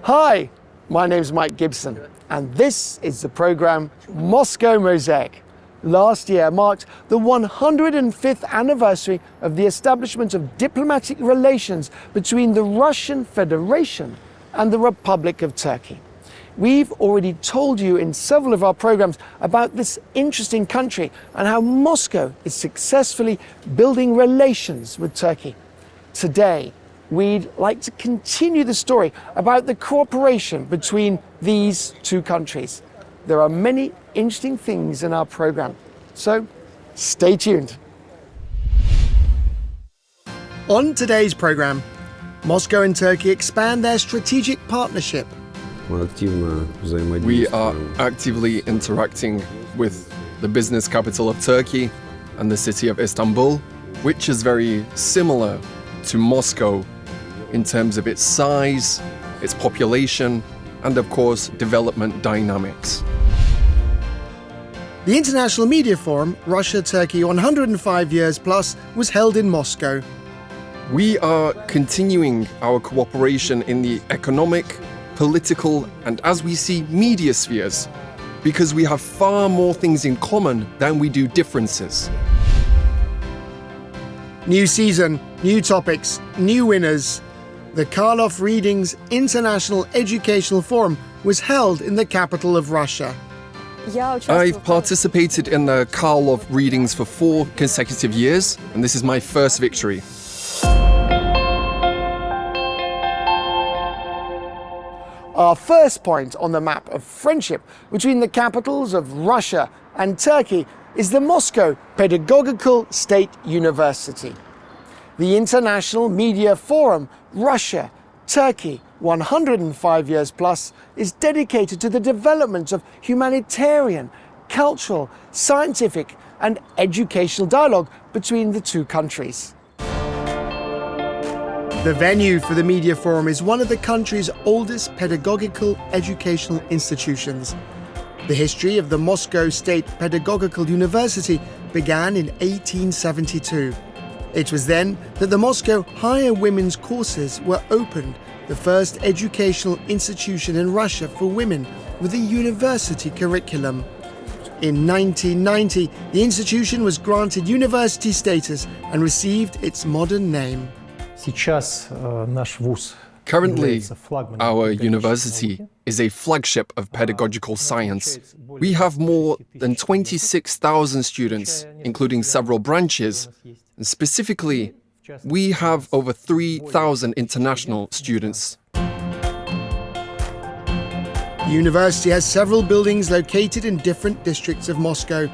Hi, my name's Mike Gibson, and this is the program Moscow MOSAIC. Last year marked the 105th anniversary of the establishment of diplomatic relations between the Russian Federation and the Republic of Turkey. We've already told you in several of our programs about this interesting country and how Moscow is successfully building relations with Turkey. Today, we'd like to continue the story about the cooperation between these two countries. There are many interesting things in our program, so stay tuned. On today's program, Moscow and Turkey expand their strategic partnership. We are actively interacting with the business capital of Turkey and the city of Istanbul, which is very similar to Moscow in terms of its size, its population, and of course, development dynamics. The International Media Forum, Russia-Turkey 105 Years Plus, was held in Moscow. We are continuing our cooperation in the economic, political, and as we see, media spheres, because we have far more things in common than we do differences. New season, new topics, new winners. The Karlov Readings International Educational Forum was held in the capital of Russia. I've participated in the Karlov Readings for 4 consecutive years, and this is my first victory. Our first point on the map of friendship between the capitals of Russia and Turkey is the Moscow Pedagogical State University. The International Media Forum, Russia, Turkey, 105 Years Plus, is dedicated to the development of humanitarian, cultural, scientific, and educational dialogue between the two countries. The venue for the Media Forum is one of the country's oldest pedagogical educational institutions. The history of the Moscow State Pedagogical University began in 1872. It was then that the Moscow Higher Women's Courses were opened, the first educational institution in Russia for women with a university curriculum. In 1990, the institution was granted university status and received its modern name. Currently, our university is a flagship of pedagogical science. We have more than 26,000 students, including several branches. And specifically, we have over 3,000 international students. The university has several buildings located in different districts of Moscow.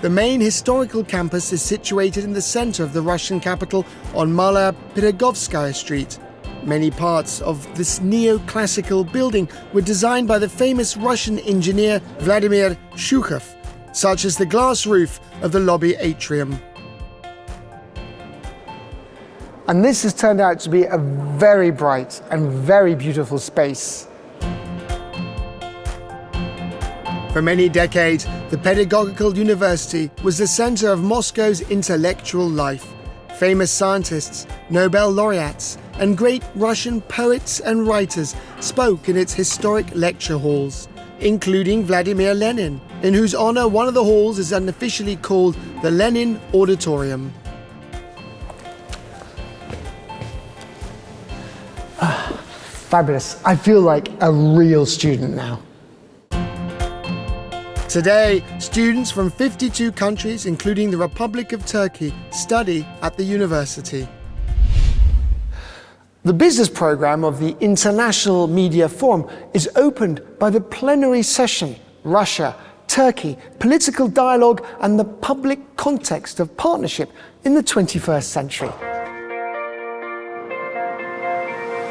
The main historical campus is situated in the center of the Russian capital on Malaya Pirogovskaya Street. Many parts of this neoclassical building were designed by the famous Russian engineer Vladimir Shukhov, such as the glass roof of the lobby atrium. And this has turned out to be a very bright and very beautiful space. For many decades, the Pedagogical University was the center of Moscow's intellectual life. Famous scientists, Nobel laureates, and great Russian poets and writers spoke in its historic lecture halls, including Vladimir Lenin, in whose honor one of the halls is unofficially called the Lenin Auditorium. Fabulous. I feel like a real student now. Today, students from 52 countries, including the Republic of Turkey, study at the university. The business program of the International Media Forum is opened by the plenary session, Russia, Turkey, political dialogue, and the public context of partnership in the 21st century.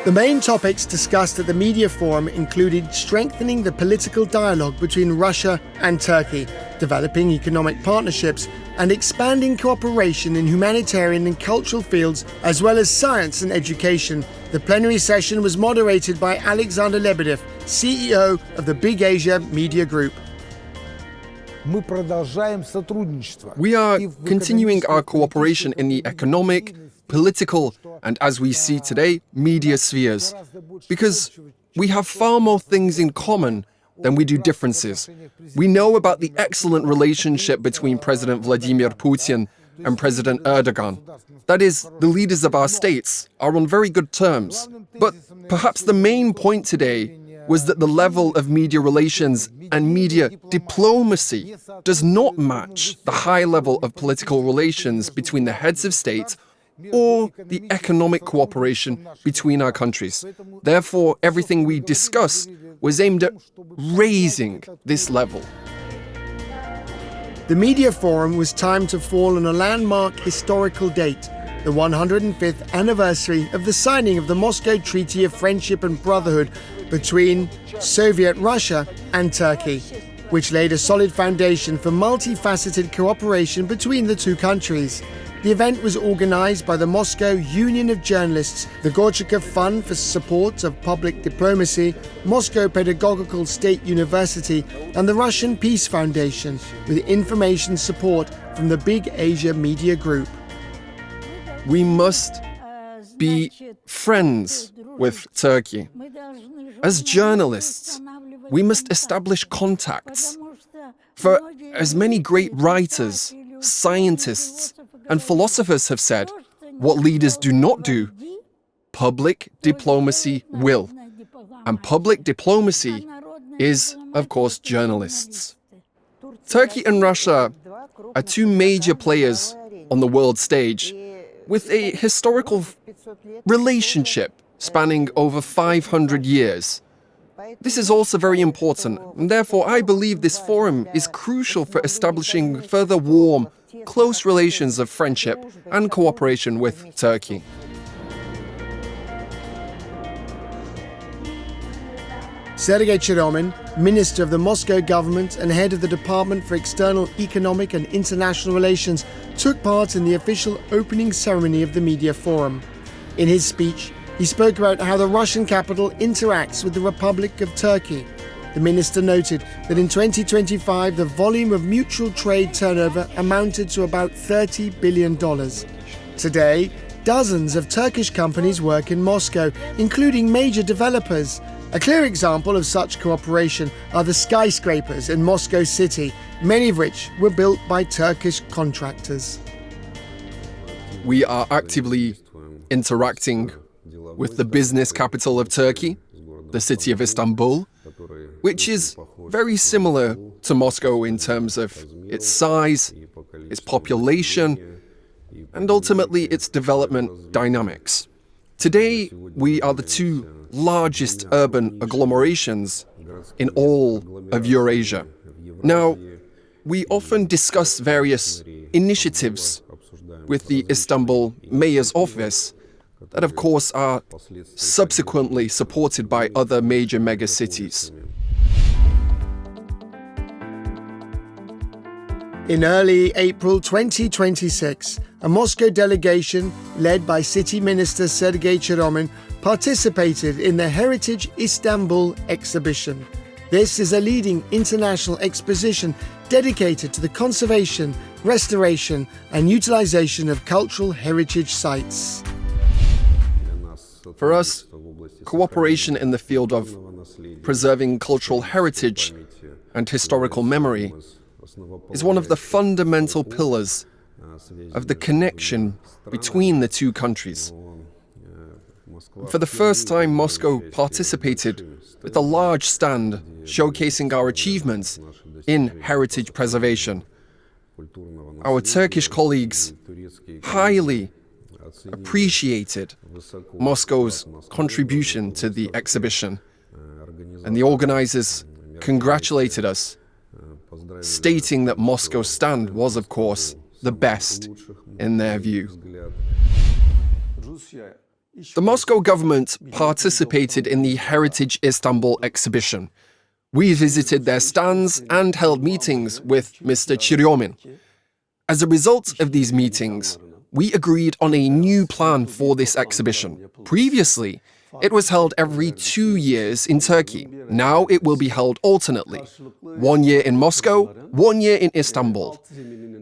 The main topics discussed at the Media Forum included strengthening the political dialogue between Russia and Turkey, developing economic partnerships, and expanding cooperation in humanitarian and cultural fields, as well as science and education. The plenary session was moderated by Alexander Lebedev, CEO of the Big Asia Media Group. We are continuing our cooperation in the economic, political, and as we see today, media spheres. Because we have far more things in common than we do differences. We know about the excellent relationship between President Vladimir Putin and President Erdogan. That is, the leaders of our states are on very good terms. But perhaps the main point today was that the level of media relations and media diplomacy does not match the high level of political relations between the heads of state or the economic cooperation between our countries. Therefore, everything we discussed was aimed at raising this level. The Media Forum was timed to fall on a landmark historical date, the 105th anniversary of the signing of the Moscow Treaty of Friendship and Brotherhood between Soviet Russia and Turkey, which laid a solid foundation for multifaceted cooperation between the two countries. The event was organized by the Moscow Union of Journalists, the Gorchakov Fund for Support of Public Diplomacy, Moscow Pedagogical State University, and the Russian Peace Foundation, with information support from the Big Asia Media Group. We must be friends with Turkey. As journalists, we must establish contacts. For as many great writers, scientists, and philosophers have said, what leaders do not do, public diplomacy will. And public diplomacy is, of course, journalists. Turkey and Russia are two major players on the world stage with a historical relationship spanning over 500 years. This is also very important, and therefore I believe this forum is crucial for establishing further warm, close relations of friendship and cooperation with Turkey. Sergei Cheromyn, Minister of the Moscow government and head of the Department for External Economic and International Relations, took part in the official opening ceremony of the Media Forum. In his speech, he spoke about how the Russian capital interacts with the Republic of Turkey. The minister noted that in 2025, the volume of mutual trade turnover amounted to about $30 billion. Today, dozens of Turkish companies work in Moscow, including major developers. A clear example of such cooperation are the skyscrapers in Moscow City, many of which were built by Turkish contractors. We are actively interacting with the business capital of Turkey, the city of Istanbul, which is very similar to Moscow in terms of its size, its population, and ultimately its development dynamics. Today, we are the two largest urban agglomerations in all of Eurasia. Now, we often discuss various initiatives with the Istanbul mayor's office that, of course, are subsequently supported by other major megacities. In early April 2026, a Moscow delegation led by City Minister Sergei Cheromyn participated in the Heritage Istanbul exhibition. This is a leading international exposition dedicated to the conservation, restoration, and utilization of cultural heritage sites. For us, cooperation in the field of preserving cultural heritage and historical memory is one of the fundamental pillars of the connection between the two countries. For the first time, Moscow participated with a large stand showcasing our achievements in heritage preservation. Our Turkish colleagues highly appreciated Moscow's contribution to the exhibition, and the organizers congratulated us, stating that Moscow's stand was, of course, the best in their view. The Moscow government participated in the Heritage Istanbul exhibition. We visited their stands and held meetings with Mr. Cheromyn. As a result of these meetings, we agreed on a new plan for this exhibition. Previously, It was held every 2 years in Turkey. Now it will be held alternately. 1 year in Moscow, 1 year in Istanbul.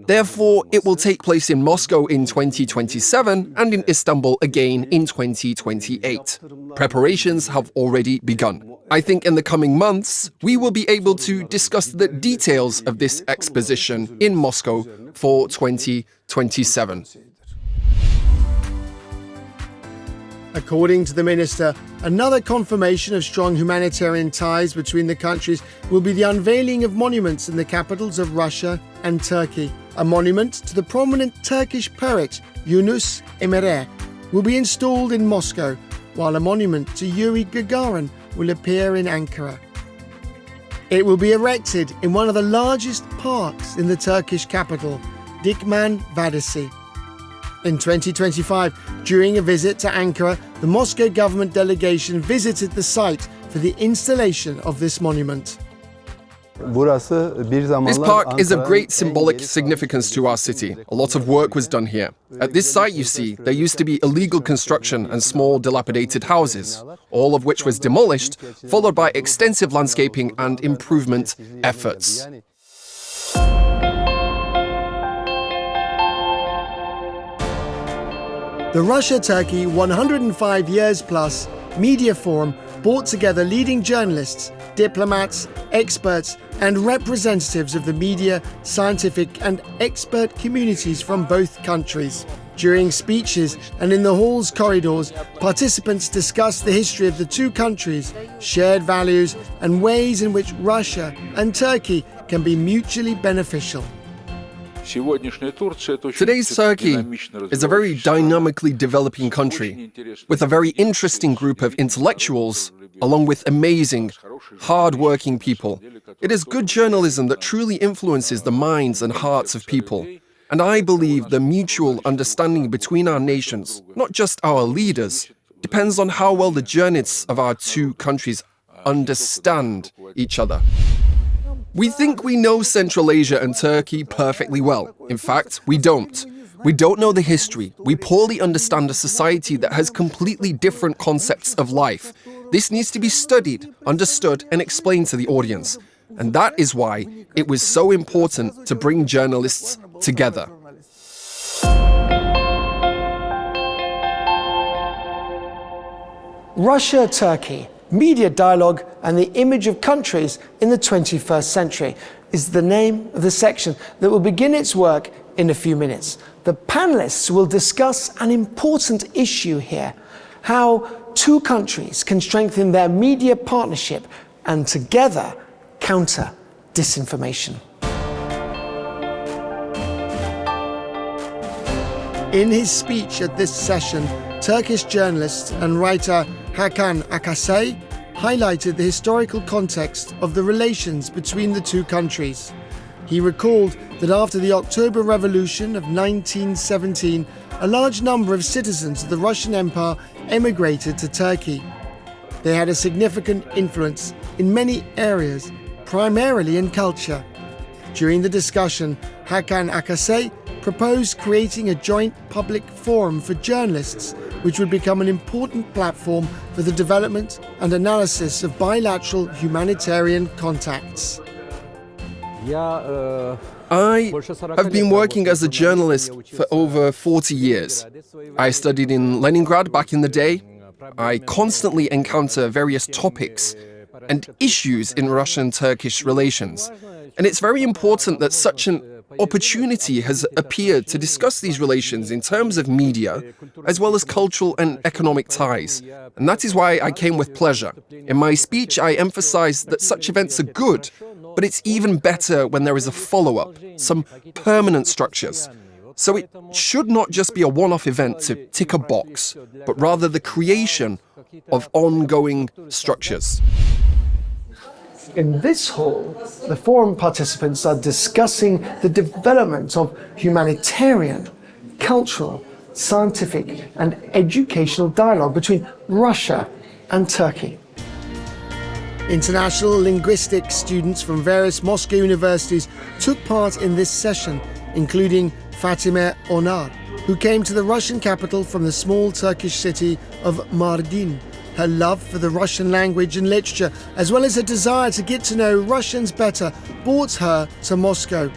Therefore, it will take place in Moscow in 2027 and in Istanbul again in 2028. Preparations have already begun. I think in the coming months, we will be able to discuss the details of this exposition in Moscow for 2027. According to the minister, another confirmation of strong humanitarian ties between the countries will be the unveiling of monuments in the capitals of Russia and Turkey. A monument to the prominent Turkish poet Yunus Emre will be installed in Moscow, while a monument to Yuri Gagarin will appear in Ankara. It will be erected in one of the largest parks in the Turkish capital, Dikmen Vadisi. In 2025, during a visit to Ankara, the Moscow government delegation visited the site for the installation of this monument. This park is of great symbolic significance to our city. A lot of work was done here. At this site, you see, there used to be illegal construction and small dilapidated houses, all of which was demolished, followed by extensive landscaping and improvement efforts. The Russia-Turkey 105 Years Plus Media Forum brought together leading journalists, diplomats, experts, and representatives of the media, scientific, and expert communities from both countries. During speeches and in the hall's corridors, participants discussed the history of the two countries, shared values, and ways in which Russia and Turkey can be mutually beneficial. Today's Turkey is a very dynamically developing country, with a very interesting group of intellectuals, along with amazing, hard-working people. It is good journalism that truly influences the minds and hearts of people. And I believe the mutual understanding between our nations, not just our leaders, depends on how well the journalists of our two countries understand each other. We think we know Central Asia and Turkey perfectly well. In fact, we don't. We don't know the history. We poorly understand a society that has completely different concepts of life. This needs to be studied, understood, and explained to the audience. And that is why it was so important to bring journalists together. Russia-Turkey, media dialogue and the image of countries in the 21st century is the name of the section that will begin its work in a few minutes. The panelists will discuss an important issue here, how two countries can strengthen their media partnership and together counter disinformation. In his speech at this session, Turkish journalist and writer Hakan Akasay highlighted the historical context of the relations between the two countries. He recalled that after the October Revolution of 1917, a large number of citizens of the Russian Empire emigrated to Turkey. They had a significant influence in many areas, primarily in culture. During the discussion, Hakan Akasay proposed creating a joint public forum for journalists, which would become an important platform for the development and analysis of bilateral humanitarian contacts. I have been working as a journalist for over 40 years. I studied in Leningrad back in the day. I constantly encounter various topics and issues in Russian-Turkish relations. And it's very important that such an opportunity has appeared to discuss these relations in terms of media, as well as cultural and economic ties. And that is why I came with pleasure. In my speech, I emphasized that such events are good, but it's even better when there is a follow-up, some permanent structures. So it should not just be a one-off event to tick a box, but rather the creation of ongoing structures. In this hall, the forum participants are discussing the development of humanitarian, cultural, scientific, and educational dialogue between Russia and Turkey. International linguistics students from various Moscow universities took part in this session, including Fatime Onar, who came to the Russian capital from the small Turkish city of Mardin. Her love for the Russian language and literature, as well as her desire to get to know Russians better, brought her to Moscow.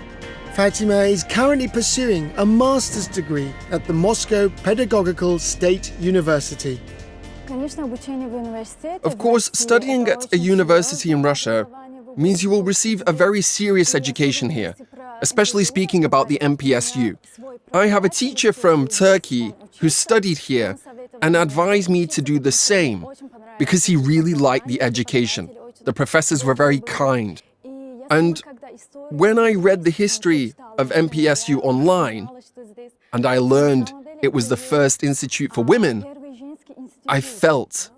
Fatima is currently pursuing a master's degree at the Moscow Pedagogical State University. Of course, studying at a university in Russia means you will receive a very serious education here, especially speaking about the MPSU. I have a teacher from Turkey who studied here and advised me to do the same because he really liked the education. The professors were very kind. And when I read the history of MPSU online and I learned it was the first institute for women, I felt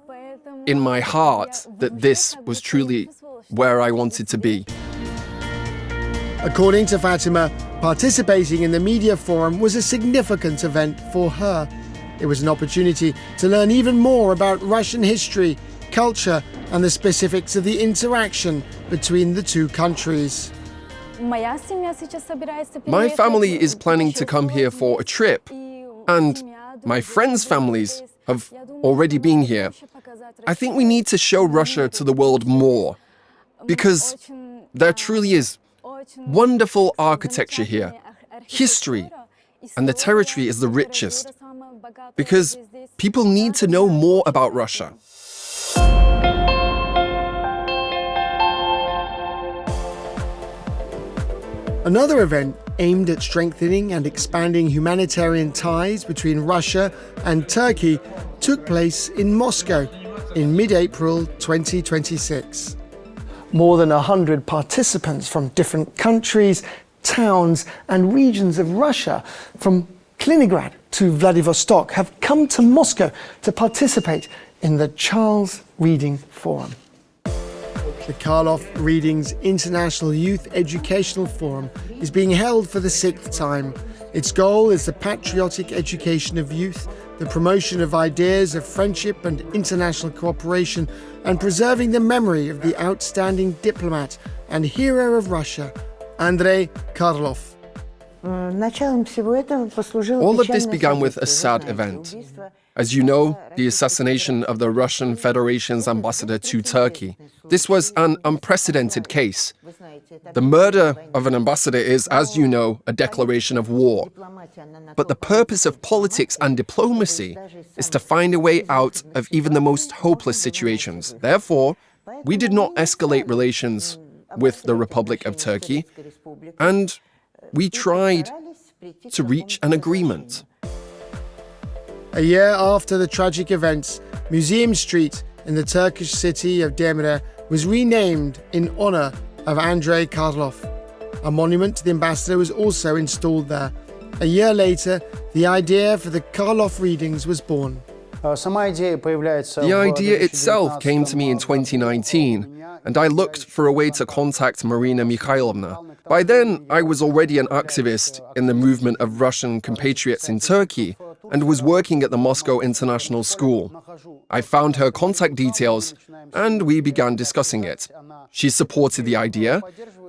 in my heart that this was truly where I wanted to be. According to Fatima, participating in the media forum was a significant event for her. It was an opportunity to learn even more about Russian history, culture, and the specifics of the interaction between the two countries. My family is planning to come here for a trip, and my friends' families have already been here. I think we need to show Russia to the world more, because there truly is wonderful architecture here, history, and the territory is the richest, because people need to know more about Russia. Another event aimed at strengthening and expanding humanitarian ties between Russia and Turkey took place in Moscow in mid-April 2026. More than 100 participants from different countries, towns, and regions of Russia, from Kaliningrad to Vladivostok, have come to Moscow to participate in the Charles Reading Forum. The Karlov Readings International Youth Educational Forum is being held for the 6th time. Its goal is the patriotic education of youth, the promotion of ideas of friendship and international cooperation, and preserving the memory of the outstanding diplomat and hero of Russia, Andrei Karlov. All of this began with a sad event. As you know, the assassination of the Russian Federation's ambassador to Turkey. This was an unprecedented case. The murder of an ambassador is, as you know, a declaration of war. But the purpose of politics and diplomacy is to find a way out of even the most hopeless situations. Therefore, we did not escalate relations with the Republic of Turkey, and we tried to reach an agreement. A year after the tragic events, Museum Street in the Turkish city of Demre was renamed in honor of Andrei Karlov. A monument to the ambassador was also installed there. A year later, the idea for the Karlov readings was born. The idea itself came to me in 2019, and I looked for a way to contact Marina Mikhailovna. By then, I was already an activist in the movement of Russian compatriots in Turkey and was working at the Moscow International School. I found her contact details, and we began discussing it. She supported the idea,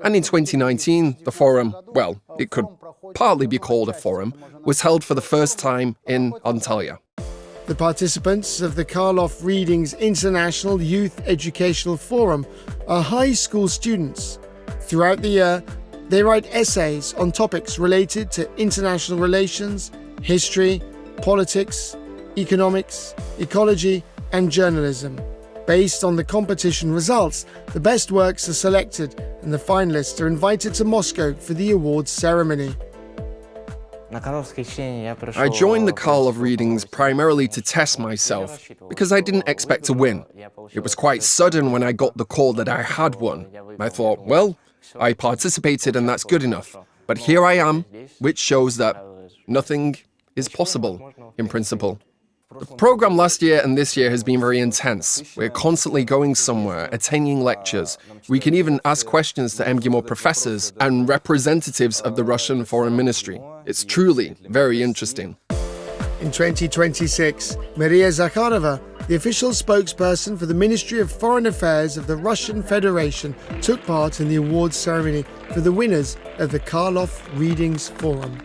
and in 2019, the forum, well, it could partly be called a forum, was held for the first time in Antalya. The participants of the Karlov Readings International Youth Educational Forum are high school students. Throughout the year, they write essays on topics related to international relations, history, politics, economics, ecology, and journalism. Based on the competition results, the best works are selected and the finalists are invited to Moscow for the awards ceremony. I joined the Karlov readings primarily to test myself, because I didn't expect to win. It was quite sudden when I got the call that I had won. I thought, well, I participated and that's good enough. But here I am, which shows that nothing is possible, in principle. The program last year and this year has been very intense. We're constantly going somewhere, attending lectures. We can even ask questions to MGIMO professors and representatives of the Russian Foreign Ministry. It's truly very interesting. In 2026, Maria Zakharova, the official spokesperson for the Ministry of Foreign Affairs of the Russian Federation, took part in the awards ceremony for the winners of the Karlov Readings Forum.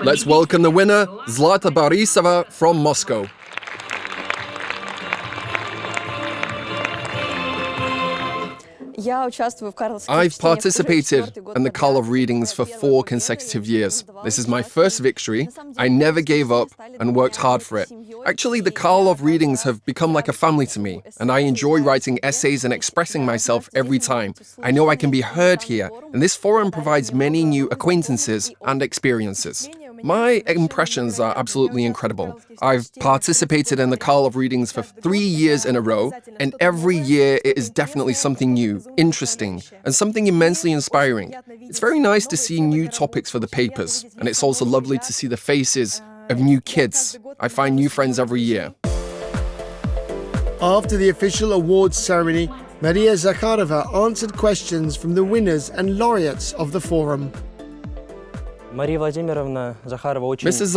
Let's welcome the winner, Zlata Borisova from Moscow. I've participated in the Karlov readings for 4 consecutive years. This is my first victory. I never gave up and worked hard for it. Actually, the Karlov readings have become like a family to me, and I enjoy writing essays and expressing myself every time. I know I can be heard here, and this forum provides many new acquaintances and experiences. My impressions are absolutely incredible. I've participated in the Karlov readings for 3 years in a row, and every year it is definitely something new, interesting, and something immensely inspiring. It's very nice to see new topics for the papers, and it's also lovely to see the faces of new kids. I find new friends every year. After the official awards ceremony, Maria Zakharova answered questions from the winners and laureates of the forum. Mrs.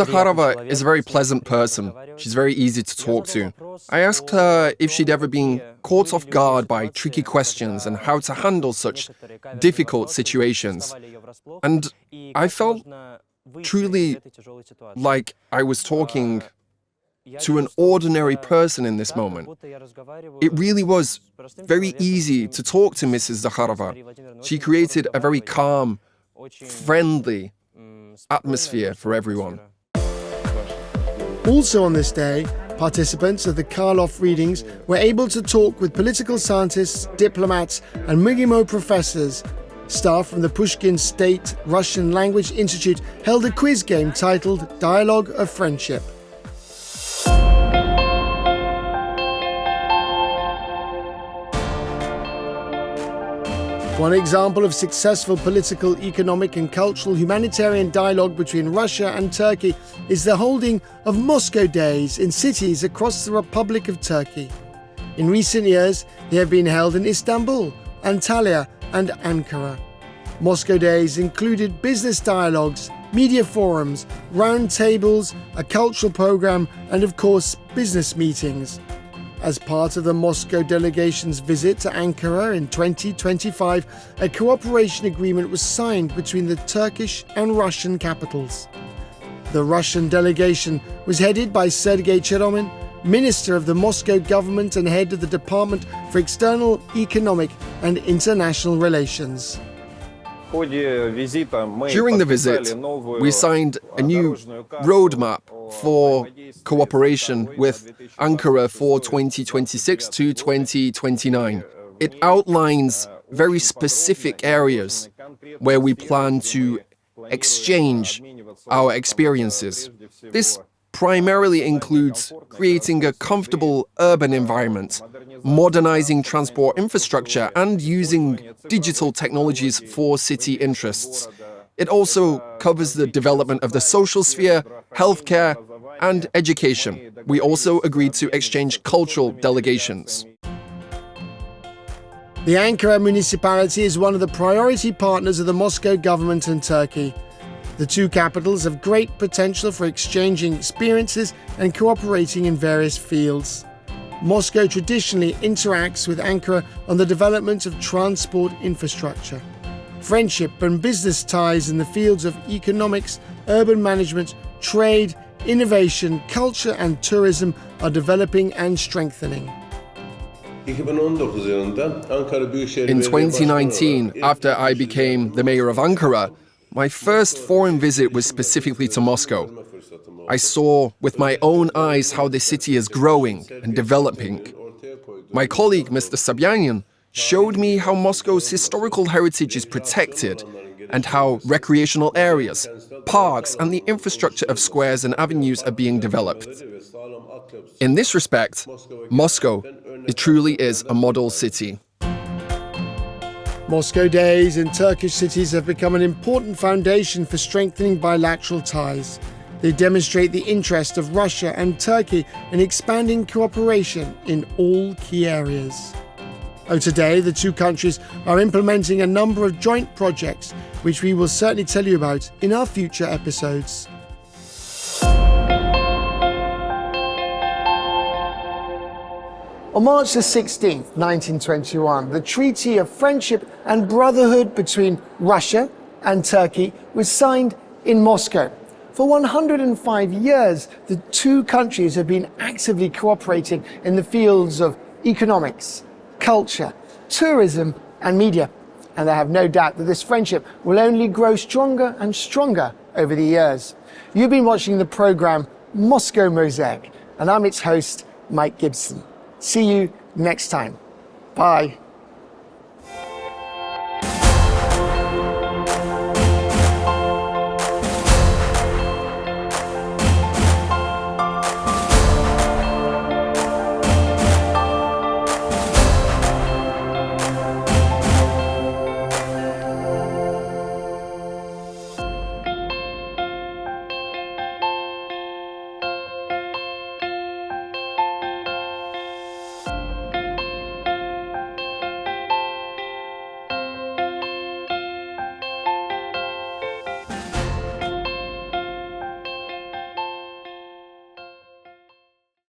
Zakharova is a very pleasant person. She's very easy to talk to. I asked her if she'd ever been caught off guard by tricky questions and how to handle such difficult situations. And I felt truly like I was talking to an ordinary person in this moment. It really was very easy to talk to Mrs. Zakharova. She created a very calm, friendly atmosphere for everyone. Also on this day, participants of the Karlov readings were able to talk with political scientists, diplomats, and MGIMO professors. Staff from the Pushkin State Russian Language Institute held a quiz game titled Dialogue of Friendship. One example of successful political, economic and cultural humanitarian dialogue between Russia and Turkey is the holding of Moscow Days in cities across the Republic of Turkey. In recent years, they have been held in Istanbul, Antalya and Ankara. Moscow Days included business dialogues, media forums, round tables, a cultural program and of course business meetings. As part of the Moscow delegation's visit to Ankara in 2025, a cooperation agreement was signed between the Turkish and Russian capitals. The Russian delegation was headed by Sergei Cheromin, Minister of the Moscow government and head of the Department for External, Economic and International Relations. During the visit, we signed a new roadmap for cooperation with Ankara for 2026 to 2029. It outlines very specific areas where we plan to exchange our experiences. This primarily includes creating a comfortable urban environment, modernizing transport infrastructure, and using digital technologies for city interests. It also covers the development of the social sphere, healthcare, and education. We also agreed to exchange cultural delegations. The Ankara municipality is one of the priority partners of the Moscow government and Turkey. The two capitals have great potential for exchanging experiences and cooperating in various fields. Moscow traditionally interacts with Ankara on the development of transport infrastructure. Friendship and business ties in the fields of economics, urban management, trade, innovation, culture and tourism are developing and strengthening. In 2019, after I became the mayor of Ankara, my first foreign visit was specifically to Moscow. I saw with my own eyes how the city is growing and developing. My colleague, Mr. Sobyanin, showed me how Moscow's historical heritage is protected and how recreational areas, parks, and the infrastructure of squares and avenues are being developed. In this respect, Moscow, it truly is a model city. Moscow Days in Turkish cities have become an important foundation for strengthening bilateral ties. They demonstrate the interest of Russia and Turkey in expanding cooperation in all key areas. Today, the two countries are implementing a number of joint projects, which we will certainly tell you about in our future episodes. On March the 16th, 1921, the Treaty of Friendship and Brotherhood between Russia and Turkey was signed in Moscow. For 105 years, the two countries have been actively cooperating in the fields of economics, culture, tourism, and media. And I have no doubt that this friendship will only grow stronger and stronger over the years. You've been watching the program Moscow Mosaic, and I'm its host, Mike Gibson. See you next time. Bye.